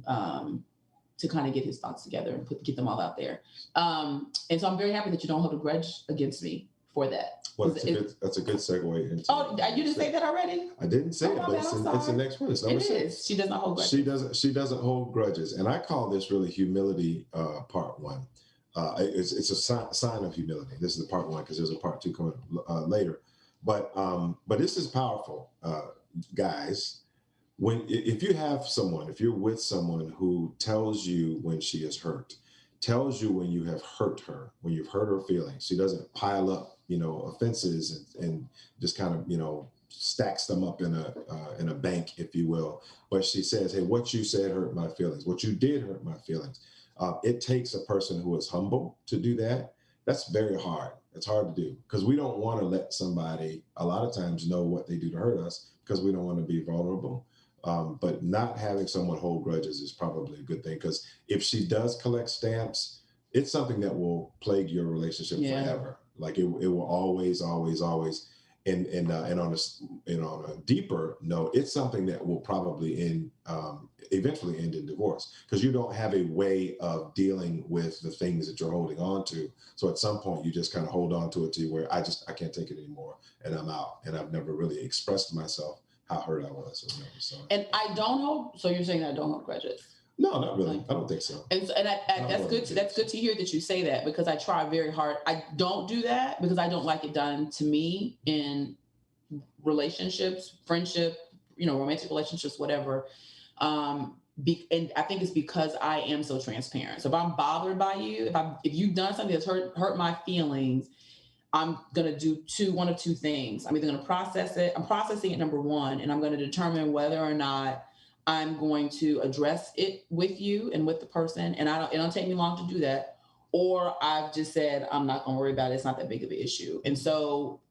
kind of get his thoughts together and get them all out there. And so I'm very happy that you don't hold a grudge against me for that. Well, that's a good segue into. Oh, you didn't say that already? I didn't say it, but it's the next one. It's number 6. Is. She does not hold grudges. She doesn't hold grudges, and I call this really humility part 1. It's a sign of humility. This is the part 1 because there's a part 2 coming later. But this is powerful, guys. If you're with someone who tells you when she is hurt, tells you when you have hurt her, when you've hurt her feelings, she doesn't pile up, offenses and just kind of, stacks them up in a bank, if you will. But she says, hey, what you said hurt my feelings. What you did hurt my feelings. It takes a person who is humble to do that. That's very hard. It's hard to do because we don't want to let somebody a lot of times know what they do to hurt us because we don't want to be vulnerable. But not having someone hold grudges is probably a good thing because if she does collect stamps, it's something that will plague your relationship forever. Like it will always. And on a deeper note, it's something that will probably eventually end in divorce because you don't have a way of dealing with the things that you're holding on to. So at some point, you just kind of hold on to it to where I can't take it anymore and I'm out. And I've never really expressed to myself how hurt I was or whatever. So. And I don't hold. So you're saying I don't hold grudges? No, not really. I don't think so. And that's good. That's good to hear that you say that because I try very hard. I don't do that because I don't like it done to me in relationships, friendship, romantic relationships, whatever. And I think it's because I am so transparent. So if I'm bothered by you, if you've done something that's hurt my feelings, I'm going to do one of 2 things. I'm either going to process it. I'm processing it, number 1, and I'm going to determine whether or not I'm going to address it with you and with the person. And it don't take me long to do that. Or I've just said, I'm not going to worry about it. It's not that big of an issue. And so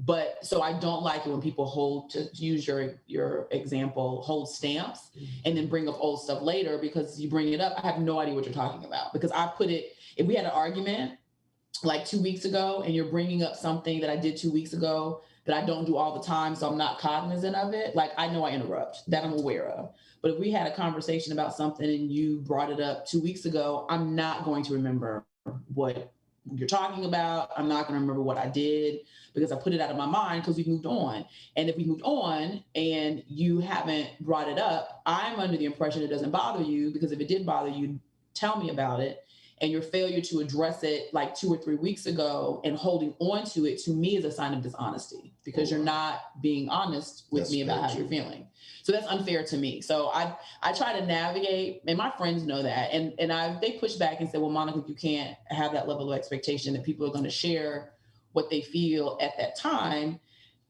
I don't like it when people hold, to use your example, hold stamps and then bring up old stuff later because you bring it up. I have no idea what you're talking about because if we had an argument like 2 weeks ago and you're bringing up something that I did 2 weeks ago that I don't do all the time, so I'm not cognizant of it. Like I know I interrupt, that I'm aware of. But if we had a conversation about something and you brought it up 2 weeks ago, I'm not going to remember what you're talking about. I'm not going to remember what I did because I put it out of my mind because we've moved on. And if we moved on and you haven't brought it up, I'm under the impression it doesn't bother you because if it did bother you, tell me about it. And your failure to address it like 2 or 3 weeks ago and holding on to it, to me, is a sign of dishonesty because you're not being honest with me about how you're feeling. So that's unfair to me. So I try to navigate, and my friends know that. And they push back and say, well, Monica, you can't have that level of expectation that people are going to share what they feel at that time.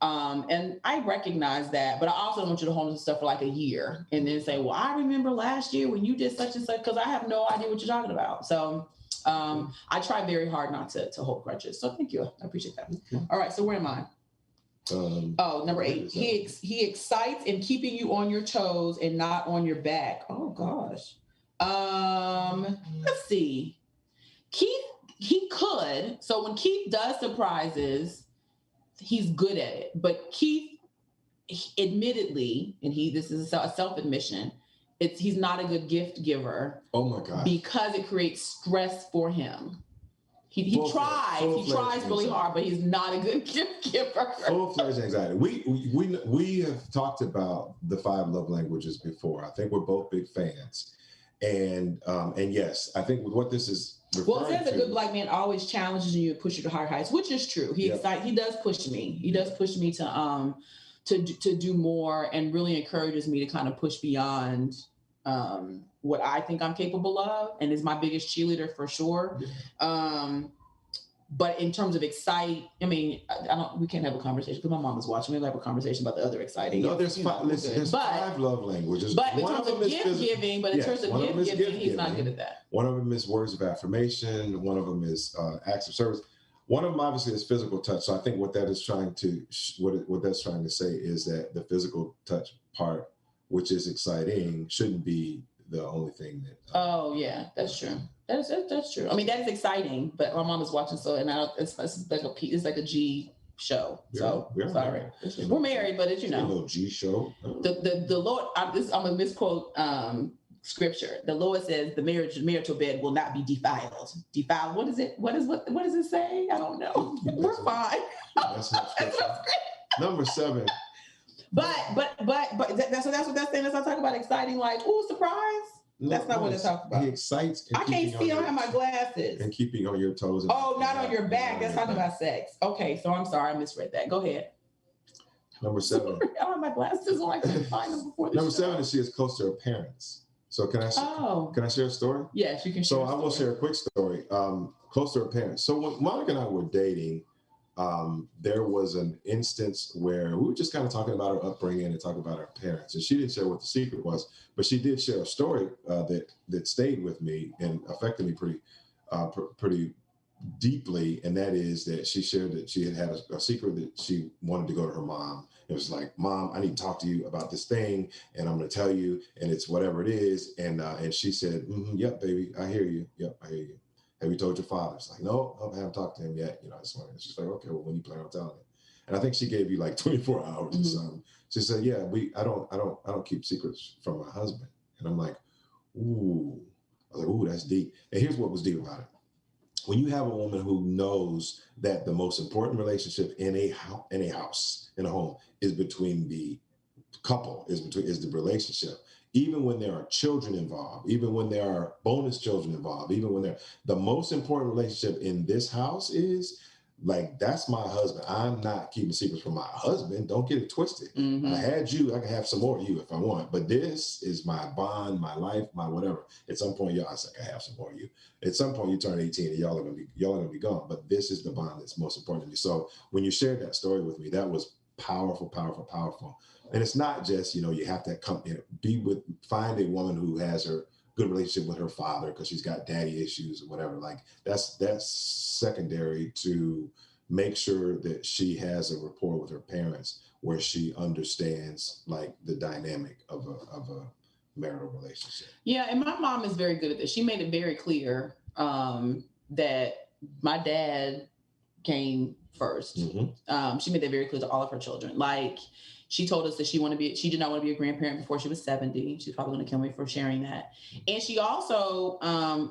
And I recognize that, but I also don't want you to hold on to stuff for like a year and then say, well, I remember last year when you did such and such, because I have no idea what you're talking about. So I try very hard not to hold grudges. So thank you. I appreciate that. Okay. All right. So where am I? Number 8. He excites in keeping you on your toes and not on your back. Oh gosh. Let's see. Keith, he could. So when Keith does surprises, he's good at it. But Keith, admittedly, and this is a self-admission, he's not a good gift giver. Oh my God. Because it creates stress for him. He tries really hard, but he's not a good gift giver. Full-fledged anxiety. We have talked about the 5 love languages before. I think we're both big fans. And yes, I think with what this is Well, it referring says a to, good black man always challenges you and push you to higher heights, which is true. He does push me. He does push me to do more, and really encourages me to kind of push beyond what I think I'm capable of, and is my biggest cheerleader for sure. But in terms of excite, I mean, we can't have a conversation because my mom is watching. We'll have a conversation about the other exciting. No, there's five love languages. But in terms of gift giving, he's not good at that. One of them is words of affirmation. One of them is acts of service. One of them obviously is physical touch. So I think what that is trying to what that's trying to say is that the physical touch part, which is exciting, shouldn't be the only thing that. Oh yeah, that's true. That's true. I mean, that is exciting, but my mom is watching, so it's like a G show. So sorry, we're married, but it's a little G show. The Lord. I'm gonna misquote scripture. The Lord says the marital bed will not be defiled. Defiled. What is it? What does it say? I don't know. We're fine. That's not scripture. Number 7. But that's what that's saying. As I talk about exciting, like, ooh, surprise. That's not what it's talking about. He excites. I can't see. I don't have my glasses. And keeping on your toes. Not on your back. That's talking about sex. Okay, so I'm sorry, I misread that. Go ahead. Number 7. I don't have my glasses on. I couldn't find them before. Number 7 is she is close to her parents. So can I share a story? Yes, you can share. So I will share a quick story. Close to her parents. So when Monica and I were dating, there was an instance where we were just kind of talking about her upbringing and talking about her parents. And she didn't share what the secret was, but she did share a story that stayed with me and affected me pretty deeply. And that is that she shared that she had a secret that she wanted to go to her mom. It was like, Mom, I need to talk to you about this thing, and I'm going to tell you, and it's whatever it is. And she said, yep, baby, I hear you. Yep, I hear you. Have you told your father? It's like, no, I haven't talked to him yet. I just wanted. She's like, okay, well, when you plan on telling him? And I think she gave you like 24 hours or something. She said, yeah, I don't keep secrets from my husband. And I'm like, ooh. I was like, ooh, that's deep. And here's what was deep about it. When you have a woman who knows that the most important relationship in a house, in a home, is between the couple, is the relationship. Even when there are children involved, even when there are bonus children involved, even when the most important relationship in this house is like, that's my husband. I'm not keeping secrets from my husband. Don't get it twisted. I had you, I can have some more of you if I want, but this is my bond, my life, my whatever. At some point, I can have some more of you. At some point you turn 18 and y'all are gonna be gone, but this is the bond that's most important to me. So when you shared that story with me, that was powerful, powerful, powerful. And it's not just, you have to find a woman who has her good relationship with her father because she's got daddy issues or whatever. Like that's secondary to make sure that she has a rapport with her parents where she understands like the dynamic of a marital relationship. Yeah. And my mom is very good at this. She made it very clear that my dad came first. She made that very clear to all of her children. Like, she told us that she did not want to be a grandparent before she was 70. She's probably going to kill me for sharing that. And she also,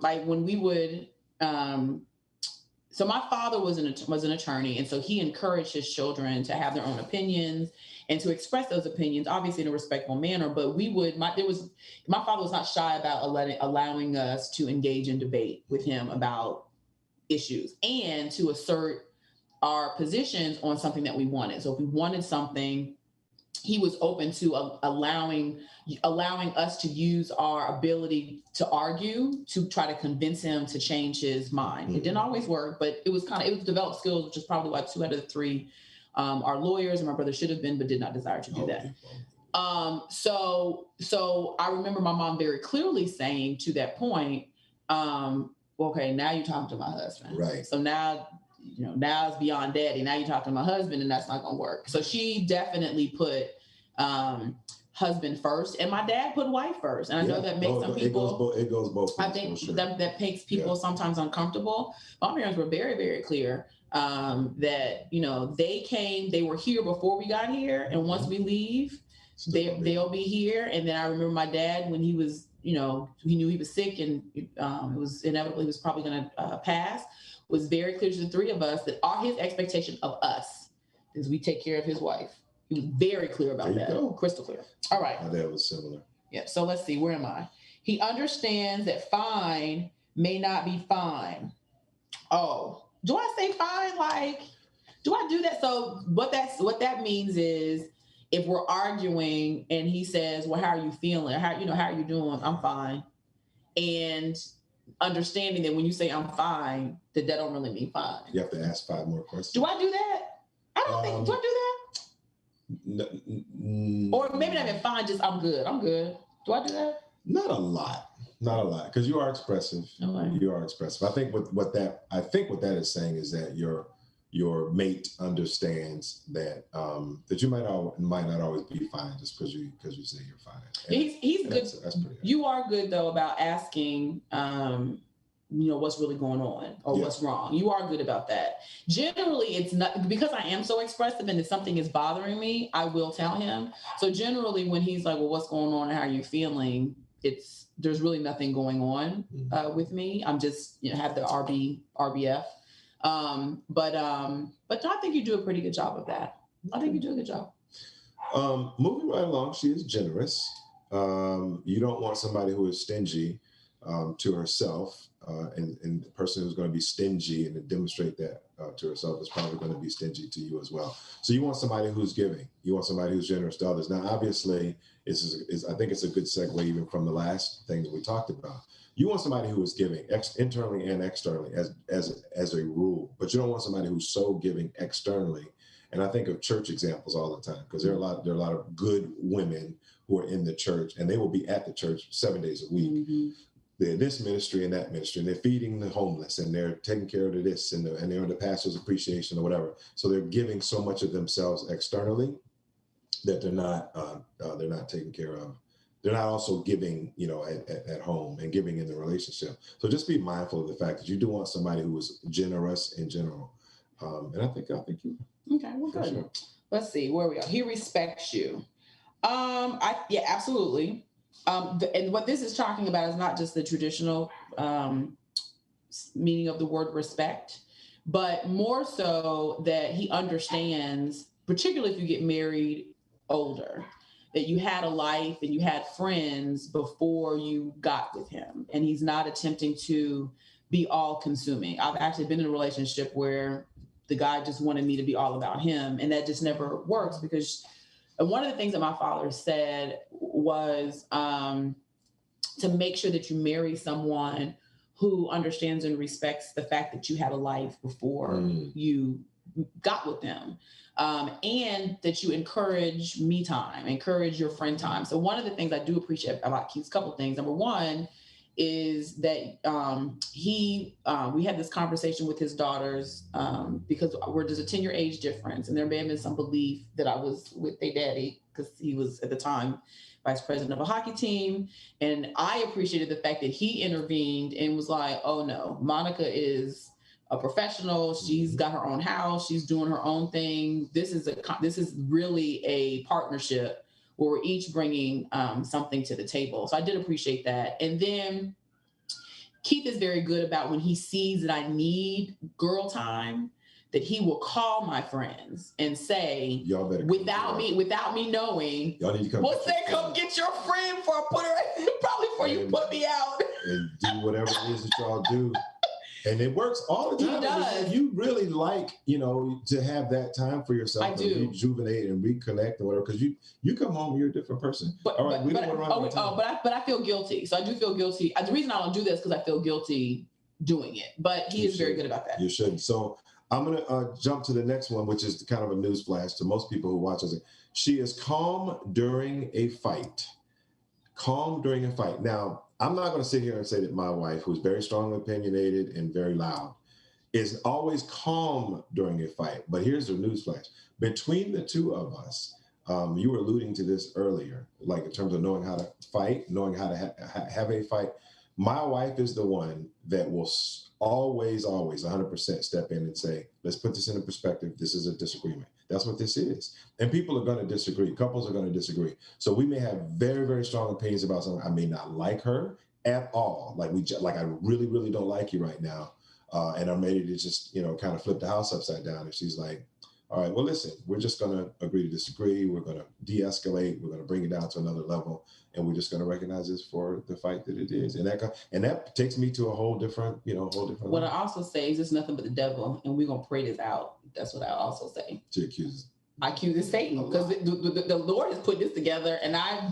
like when we would, so my father was an attorney. And so he encouraged his children to have their own opinions and to express those opinions, obviously in a respectful manner. But my father was not shy about allowing us to engage in debate with him about issues and to assert our positions on something that we wanted. So if we wanted something, he was open to allowing us to use our ability to argue to try to convince him to change his mind. It didn't always work, but it was developed skills, which is probably why 2 out of the 3 are lawyers, and my brother should have been, but did not desire to do that. So I remember my mom very clearly saying to that point, okay, now you're talking to my husband. Right. So now it's beyond daddy. Now you're talking to my husband, and that's not going to work. So she definitely put husband first, and my dad put wife first. And I know that makes some people. It goes both ways. I think that makes people sometimes uncomfortable. My parents were very, very clear that they were here before we got here, and once we leave, they'll be here. And then I remember my dad when he was, he knew he was sick, and it was inevitable he was probably going to pass. Was very clear to the 3 of us that his expectation of us is we take care of his wife. He was very clear about that. Crystal clear. All right. My dad was similar. Yeah. So let's see. Where am I? He understands that fine may not be fine. Oh, do I say fine? Like, do I do that? So what that means is, if we're arguing and he says, well, how are you feeling? How are you doing? I'm fine. And understanding that when you say I'm fine, that don't really mean fine. You have to ask 5 more questions. Do I do that? I don't think, do I do that? Or maybe not even fine, just I'm good. Do I do that? Not a lot, because you are expressive. Okay. You are expressive. I think what that is saying is that your mate understands that that you might not always be fine just because you say you're fine. He's good. That's pretty good. You are good though about asking, what's really going on or what's wrong. You are good about that. Generally, it's not, because I am so expressive, and if something is bothering me, I will tell him. So generally, when he's like, well, what's going on and how are you feeling? There's really nothing going on with me. I'm just, have the RBF. But I think you do a pretty good job of that. I think you do a good job. Moving right along, she is generous. You don't want somebody who is stingy to herself, and the person who's going to be stingy and to demonstrate that to herself is probably going to be stingy to you as well. So you want somebody who's giving. You want somebody who's generous to others. Now, obviously, I think it's a good segue even from the last thing that we talked about. You want somebody who is giving internally and externally as a rule, but you don't want somebody who's so giving externally. And I think of church examples all the time, because there are a lot of good women who are in the church, and they will be at the church 7 days a week. Mm-hmm. They're this ministry and that ministry, and they're feeding the homeless, and they're taking care of this, and they're the pastor's appreciation or whatever. So they're giving so much of themselves externally that they're not taken care of. They're not also giving, at home and giving in the relationship. So just be mindful of the fact that you do want somebody who is generous in general. And I think you. Okay, well, good. Sure. Let's see where we are. He respects you. Absolutely. And what this is talking about is not just the traditional meaning of the word respect, but more so that he understands, particularly if you get married older, that you had a life and you had friends before you got with him. And he's not attempting to be all consuming. I've actually been in a relationship where the guy just wanted me to be all about him. And that just never works, because one of the things that my father said was to make sure that you marry someone who understands and respects the fact that you had a life before you got with them. And that you encourage me time, encourage your friend time. So one of the things I do appreciate about Keith's, couple things. Number one is that we had this conversation with his daughters because there's a 10-year age difference, and there may have been some belief that I was with their daddy because he was at the time vice president of a hockey team. And I appreciated the fact that he intervened and was like, oh no, Monica is a professional. She's got her own house. She's doing her own thing. This is really a partnership where we're each bringing something to the table. So I did appreciate that. And then Keith is very good about, when he sees that I need girl time, that he will call my friends and say, y'all better without me knowing, y'all need to come. We'll say, come get your friend for put her probably before you put me out. And do whatever it is that y'all do. And it works all the time. He does. You really like, to have that time for yourself. I do. Rejuvenate and reconnect and whatever, because you come home, you're a different person. But I feel guilty. So I do feel guilty. The reason I don't do this is because I feel guilty doing it. But he is very good about that. You should. So I'm going to jump to the next one, which is kind of a news flash to most people who watch us. She is calm during a fight. Calm during a fight. Now, I'm not going to sit here and say that my wife, who's very strongly opinionated and very loud, is always calm during a fight. But here's the newsflash. Between the two of us, you were alluding to this earlier, like in terms of knowing how to fight, knowing how to have a fight. My wife is the one that will always 100% step in and say, let's put this into perspective. This is a disagreement. That's what this is. And people are going to disagree. Couples are going to disagree. So we may have very, very strong opinions about something. I may not like her at all. Like I really, really don't like you right now. And I'm ready to just, kind of flip the house upside down. And she's like, all right, well, listen, we're just going to agree to disagree. We're going to de-escalate. We're going to bring it down to another level, and we're just going to recognize this for the fight that it is. And that takes me to a whole different, What I also say is it's nothing but the devil, and we're going to pray this out. That's what I also say. To accuse. I accuse it Satan because the Lord has put this together, and I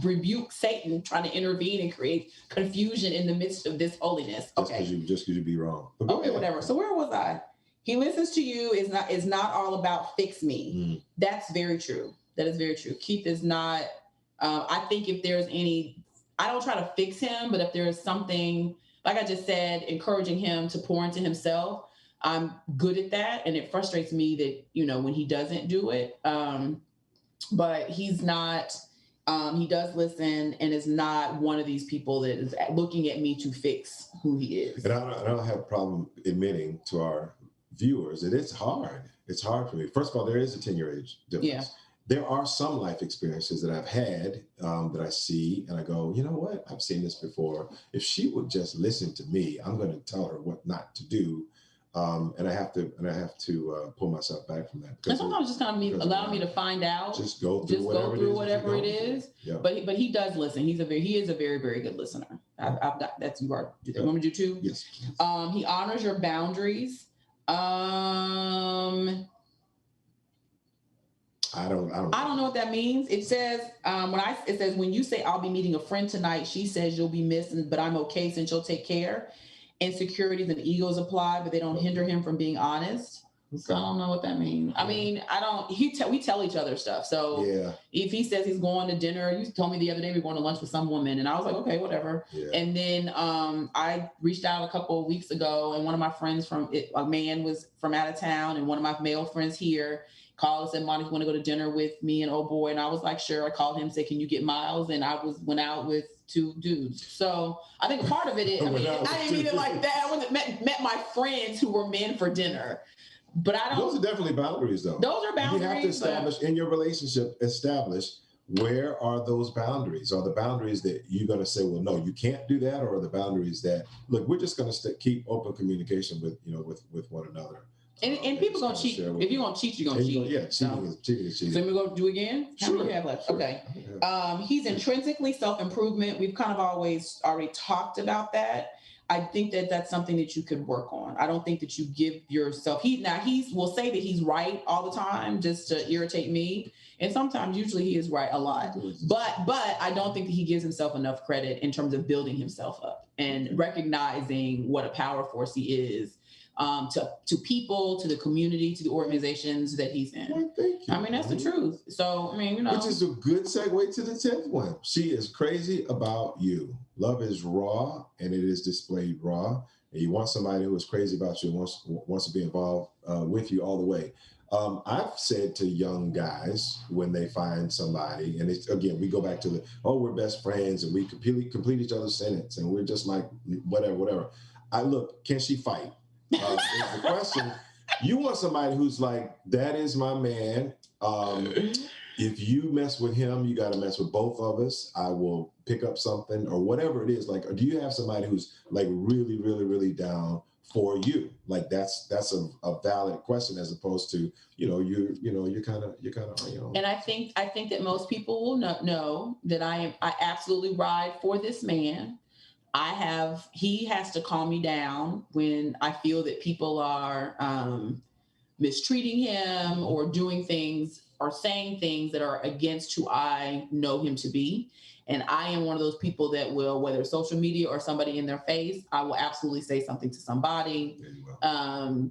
rebuke Satan trying to intervene and create confusion in the midst of this holiness. Okay. Just because you be wrong. Okay, whatever. So where was I? He listens to you is not all about fix me. That's very true. That is very true. Keith is not, I think if there's I don't try to fix him, but if there is something, like I just said, encouraging him to pour into himself, I'm good at that. And it frustrates me that, when he doesn't do it. But he's not, he does listen and is not one of these people that is looking at me to fix who he is. And I don't have a problem admitting to our viewers that it's hard. It's hard for me. First of all, there is a 10-year age difference. Yeah. There are some life experiences that I've had that I see and I go, you know what? I've seen this before. If she would just listen to me, I'm going to tell her what not to do. And I have to pull myself back from that. And sometimes just kind of allow me to find out. Just go through whatever it is. Yeah. But he does listen. He is a very, very good listener. I've got that's you are. Do you want me to do too? Yes. He honors your boundaries. I don't know what that means. It says when you say I'll be meeting a friend tonight, she says you'll be missing, but I'm okay since you'll take care. Insecurities and egos apply, but they don't hinder him from being honest. So I don't know what that means. I mean, we tell each other stuff. So if he says he's going to dinner, you told me the other day we're going to lunch with some woman, and I was like, okay, whatever. Yeah. And then I reached out a couple of weeks ago, and one of my friends a man was from out of town, and one of my male friends here called and said, Monica, you want to go to dinner with me and old boy? And I was like, sure. I called him, said, can you get Miles? And I went out with 2 dudes. So I think part of it is, I didn't mean it like that. I wasn't met my friends who were men for dinner. But those are definitely boundaries, though. Those are boundaries. You have to establish in your relationship, where are those boundaries? Are the boundaries that you're going to say, well, no, you can't do that? Or are the boundaries that, look, we're just going to keep open communication with one another? And people going to cheat. If you're going to cheat, you're going to cheat. Yeah, cheating is cheating. So we're going to do again? How many do we have left? Sure. Okay. He's intrinsically self-improvement. We've kind of already talked about that. I think that that's something that you could work on. I don't think that you give yourself, will say that he's right all the time just to irritate me. And sometimes usually he is right a lot, but I don't think that he gives himself enough credit in terms of building himself up and recognizing what a power force he is to people, to the community, to the organizations that he's in. Well, thank you. I mean, that's the truth. So, I mean, Which is a good segue to the 10th one. She is crazy about you. Love is raw, and it is displayed raw. And you want somebody who is crazy about you and wants to be involved with you all the way. I've said to young guys when they find somebody, and it's, again, we go back to we're best friends and we complete each other's sentence and we're just like, whatever. Can she fight? Is the question. You want somebody who's like, that is my man. If you mess with him, you got to mess with both of us. I will pick up something or whatever it is. Like, or do you have somebody who's like really, really, really down for you? Like that's a valid question as opposed to, you're kind of. And I think that most people will know that I absolutely ride for this man. He has to calm me down when I feel that people are mistreating him or doing things or saying things that are against who I know him to be. And I am one of those people that will, whether it's social media or somebody in their face, I will absolutely say something to somebody. The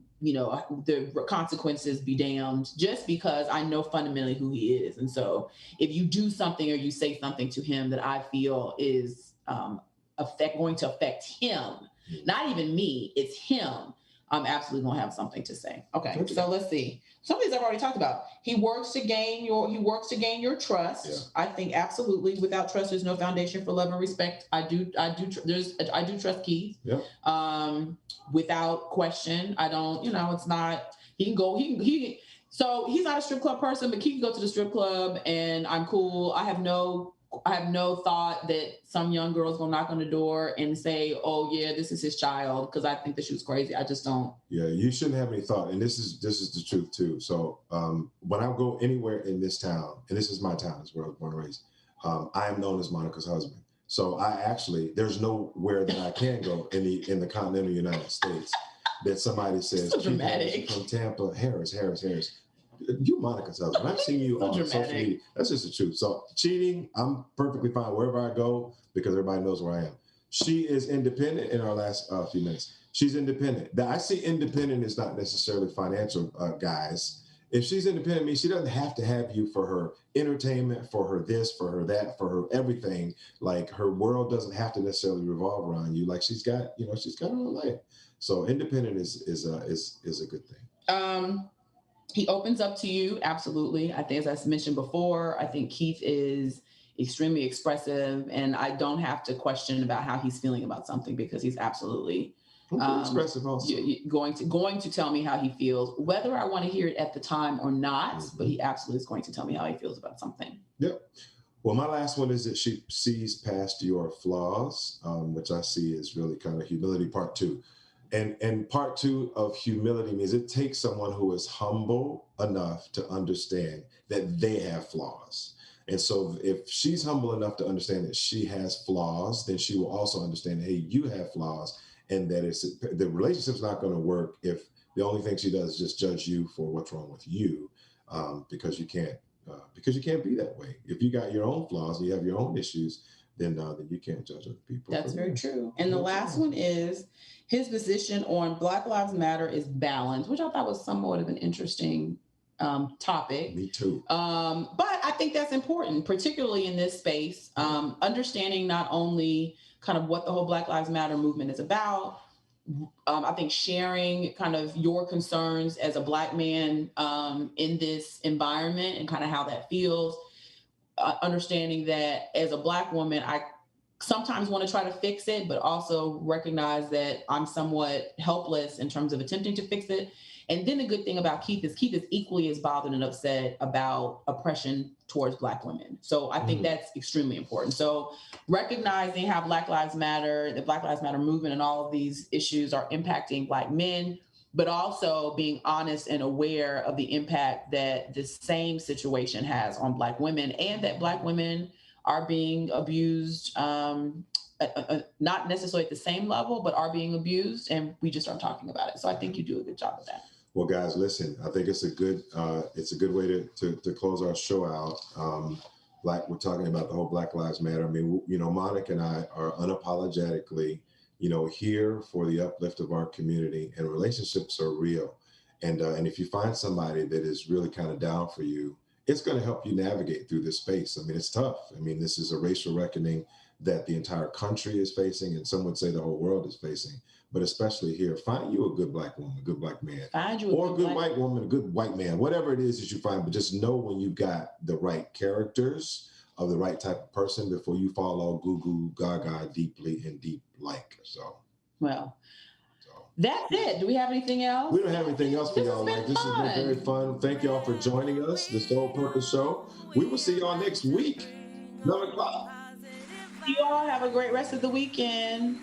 consequences be damned, just because I know fundamentally who he is. And so if you do something or you say something to him that I feel is going to affect him, not even me, it's him, I'm absolutely going to have something to say. Okay. So let's see. Some of these I've already talked about. He works to gain your trust. Yeah. I think absolutely. Without trust, there's no foundation for love and respect. I do trust Keith. Yeah. Without question. I don't, it's not, so he's not a strip club person, but he can go to the strip club and I'm cool. I have no thought that some young girl's gonna knock on the door and say, "Oh yeah, this is his child," because I think that she was crazy. I just don't. Yeah, you shouldn't have any thought, and this is the truth too. So when I go anywhere in this town, and this is my town, it's where I was born and raised, I am known as Monica's husband. So there's nowhere that I can go in the continental United States that somebody says, So dramatic. from Tampa, Harris. You Monica's husband. I've seen you So on social dramatic. media. That's just the truth. So cheating, I'm perfectly fine wherever I go because everybody knows where I am. She is independent in our last few minutes. She's independent. I see independent is not necessarily financial, guys. If she's independent, I mean, she doesn't have to have you for her entertainment, for her this, for her that, for her everything. Like her world doesn't have to necessarily revolve around you. Like she's got her own life. So independent is a good thing. He opens up to you. Absolutely. I think, as I mentioned before, I think Keith is extremely expressive, and I don't have to question about how he's feeling about something because he's absolutely Expressive also. going to tell me how he feels, whether I want to hear it at the time or not. Mm-hmm. But he absolutely is going to tell me how he feels about something. Yep. Well, my last one is that she sees past your flaws, which I see is really kind of humility part 2. And part 2 of humility means it takes someone who is humble enough to understand that they have flaws. And so if she's humble enough to understand that she has flaws, then she will also understand, hey, you have flaws, and that the relationship's not going to work if the only thing she does is just judge you for what's wrong with you, because you can't be that way. If you got your own flaws and you have your own issues, then you can't judge other people. That's very true. And the last one is his position on Black Lives Matter is balanced, which I thought was somewhat of an interesting topic. Me too. But I think that's important, particularly in this space, understanding not only kind of what the whole Black Lives Matter movement is about. I think sharing kind of your concerns as a Black man in this environment and kind of how that feels. Understanding that as a Black woman, I sometimes want to try to fix it, but also recognize that I'm somewhat helpless in terms of attempting to fix it. And then the good thing about Keith is equally as bothered and upset about oppression towards Black women. So I think that's extremely important. So recognizing how Black Lives Matter, the Black Lives Matter movement and all of these issues are impacting Black men, but also being honest and aware of the impact that this same situation has on Black women, and that Black women are being abused, not necessarily at the same level, but are being abused, and we just aren't talking about it. So I think you do a good job of that. Well, guys, listen, I think it's a good way to close our show out. Like we're talking about the whole Black Lives Matter. I mean, Monica and I are unapologetically, here for the uplift of our community, and relationships are real. And if you find somebody that is really kind of down for you, it's going to help you navigate through this space. I mean, it's tough. I mean, this is a racial reckoning that the entire country is facing, and some would say the whole world is facing. But especially here, find you a good Black woman, a good Black man, or a good white woman, a good white man, whatever it is that you find. But just know when you've got the right characters of the right type of person before you fall all goo goo gaga deeply and deep like. So, well, that's it. Do we have anything else? We don't have anything else for y'all. This has been very fun. Thank y'all for joining us. The Sole Purpose Show. We will see y'all next week, 9 o'clock. You all have a great rest of the weekend.